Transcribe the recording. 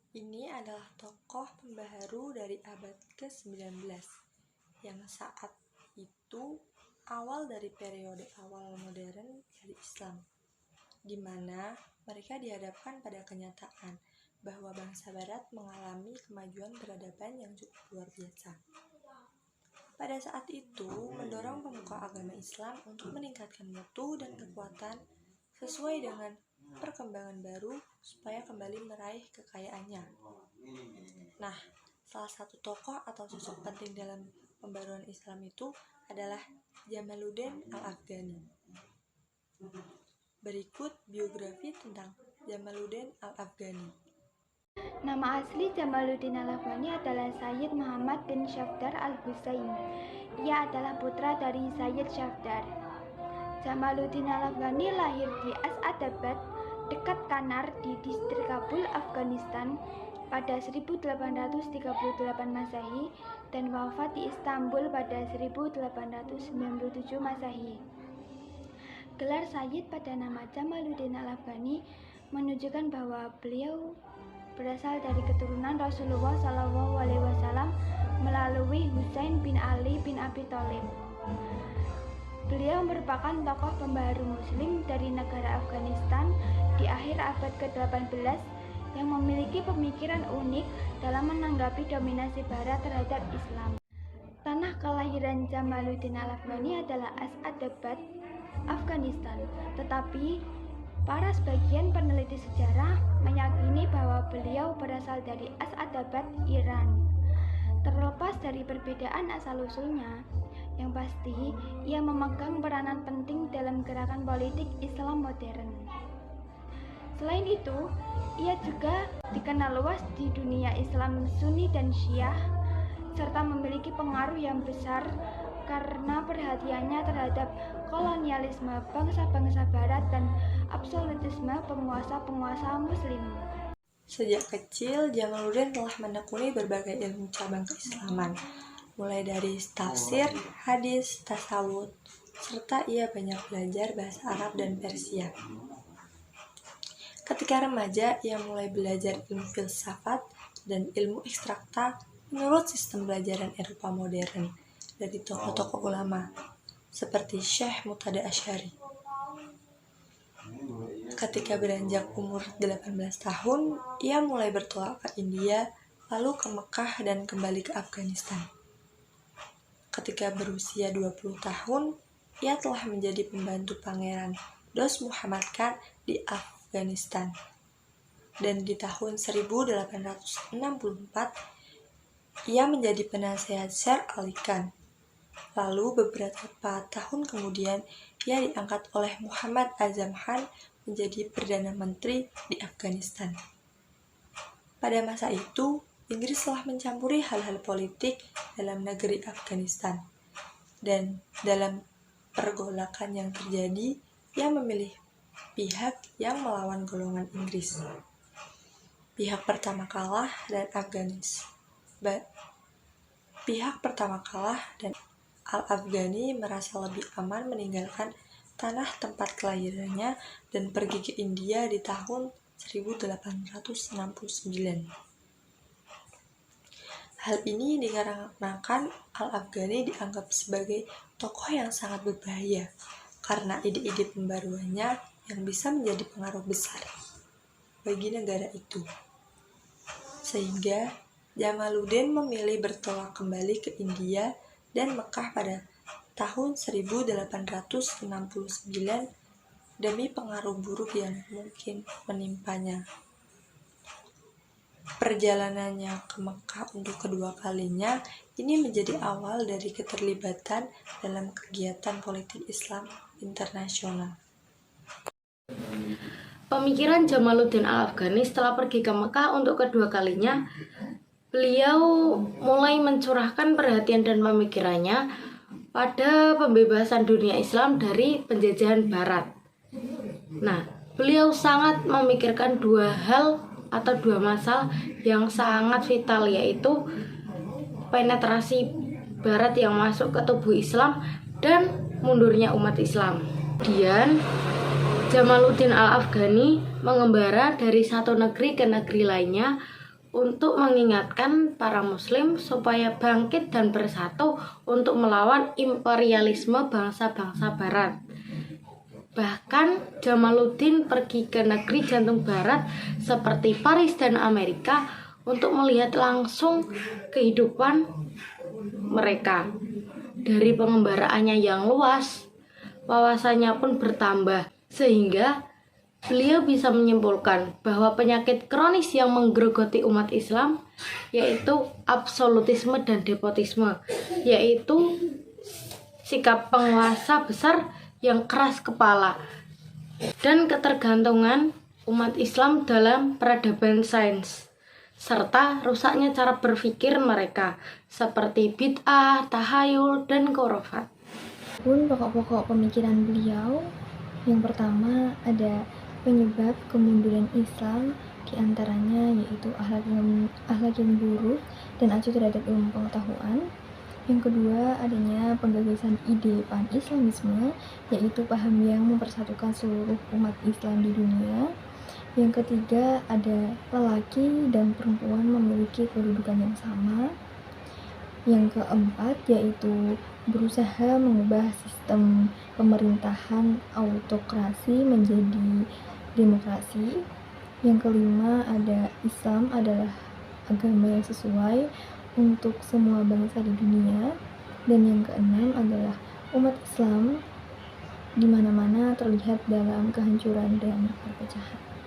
Ini adalah tokoh pembaharu dari abad ke-19 yang saat itu awal dari periode awal modern dari Islam, di mana mereka dihadapkan pada kenyataan bahwa bangsa Barat mengalami kemajuan peradaban yang cukup luar biasa. Pada saat itu, mendorong pemuka agama Islam untuk meningkatkan mutu dan kekuatan sesuai dengan perkembangan baru supaya kembali meraih kekayaannya. Nah, salah satu tokoh atau sosok penting dalam pembaruan Islam itu adalah Jamaluddin Al-Afghani. Berikut biografi tentang Jamaluddin Al-Afghani. Nama asli Jamaluddin Al-Afghani adalah Sayyid Muhammad bin Safdar Al-Husain. Ia adalah putra dari Sayyid Safdar. Jamaluddin Al-Afghani lahir di Asadabad, dekat Kanar di distrik Kabul, Afghanistan pada 1838 Masehi dan wafat di Istanbul pada 1897 Masehi. Gelar Sayyid pada nama Jamaluddin Al-Afghani menunjukkan bahwa beliau berasal dari keturunan Rasulullah SAW melalui Husain bin Ali bin Abi Thalib. Beliau merupakan tokoh pembaharu Muslim dari negara Afghanistan di akhir abad ke-18 yang memiliki pemikiran unik dalam menanggapi dominasi Barat terhadap Islam. Tanah kelahiran Jamaluddin Al-Afghani adalah Asadabad, Afghanistan, tetapi para sebagian peneliti sejarah meyakini bahwa beliau berasal dari Asadabad, Iran. Terlepas dari perbedaan asal-usulnya, yang pasti ia memegang peranan penting dalam gerakan politik Islam modern. Selain itu, ia juga dikenal luas di dunia Islam Sunni dan Syiah, serta memiliki pengaruh yang besar karena perhatiannya terhadap kolonialisme bangsa-bangsa Barat dan absolutisme penguasa-penguasa Muslim. Sejak kecil, Jamaluddin telah menekuni berbagai ilmu cabang keislaman, mulai dari tafsir, hadis, tasawuf, serta ia banyak belajar bahasa Arab dan Persia. Ketika remaja, ia mulai belajar ilmu filsafat dan ilmu ekstrakta menurut sistem pelajaran Eropa modern dari tokoh-tokoh ulama seperti Syekh Murtada Asy'ari. Ketika beranjak umur 18 tahun, ia mulai bertolak ke India, lalu ke Mekah dan kembali ke Afghanistan. Ketika berusia 20 tahun, ia telah menjadi pembantu Pangeran Dost Muhammad Khan di Afghanistan. Dan di tahun 1864, ia menjadi penasehat Sir Ali Khan. Lalu beberapa tahun kemudian, ia diangkat oleh Muhammad Azam Khan menjadi Perdana Menteri di Afghanistan. Pada masa itu, Inggris telah mencampuri hal-hal politik dalam negeri Afghanistan. Dan dalam pergolakan yang terjadi, ia memilih pihak yang melawan golongan Inggris. Pihak pertama kalah dan Al-Afghani merasa lebih aman meninggalkan tanah tempat kelahirannya dan pergi ke India di tahun 1869. Hal ini dikarenakan Al-Afghani dianggap sebagai tokoh yang sangat berbahaya karena ide-ide pembaruannya yang bisa menjadi pengaruh besar bagi negara itu. Sehingga Jamaluddin memilih bertolak kembali ke India dan Mekah pada tahun 1869 demi pengaruh buruk yang mungkin menimpanya. Perjalanannya ke Mekah untuk kedua kalinya ini menjadi awal dari keterlibatan dalam kegiatan politik Islam internasional. Pemikiran Jamaluddin Al-Afghani setelah pergi ke Mekah untuk kedua kalinya, beliau mulai mencurahkan perhatian dan pemikirannya pada pembebasan dunia Islam dari penjajahan Barat. Nah, beliau sangat memikirkan dua hal atau dua masalah yang sangat vital, yaitu penetrasi Barat yang masuk ke tubuh Islam dan mundurnya umat Islam. Kemudian Jamaluddin Al-Afghani mengembara dari satu negeri ke negeri lainnya untuk mengingatkan para muslim supaya bangkit dan bersatu untuk melawan imperialisme bangsa-bangsa barat. Bahkan Jamaluddin pergi ke negeri jantung barat seperti Paris dan Amerika untuk melihat langsung kehidupan mereka. Dari pengembaraannya yang luas, wawasannya pun bertambah, sehingga beliau bisa menyimpulkan bahwa penyakit kronis yang menggerogoti umat Islam yaitu absolutisme dan despotisme, yaitu sikap penguasa besar yang keras kepala dan ketergantungan umat Islam dalam peradaban sains, serta rusaknya cara berpikir mereka seperti bid'ah, tahayul, dan khurafat. Pun pokok-pokok pemikiran beliau, yang pertama ada penyebab kemunduran Islam, diantaranya yaitu akhlak yang buruk dan acuh terhadap ilmu pengetahuan. Yang kedua, adanya penggagasan ide pan-islamisme, yaitu paham yang mempersatukan seluruh umat Islam di dunia. Yang ketiga, ada lelaki dan perempuan memiliki kedudukan yang sama. Yang keempat, yaitu berusaha mengubah sistem pemerintahan autokrasi menjadi demokrasi. Yang kelima, ada Islam adalah agama yang sesuai untuk semua bangsa di dunia. Dan yang keenam adalah umat Islam di mana-mana terlihat dalam kehancuran dan perpecahan.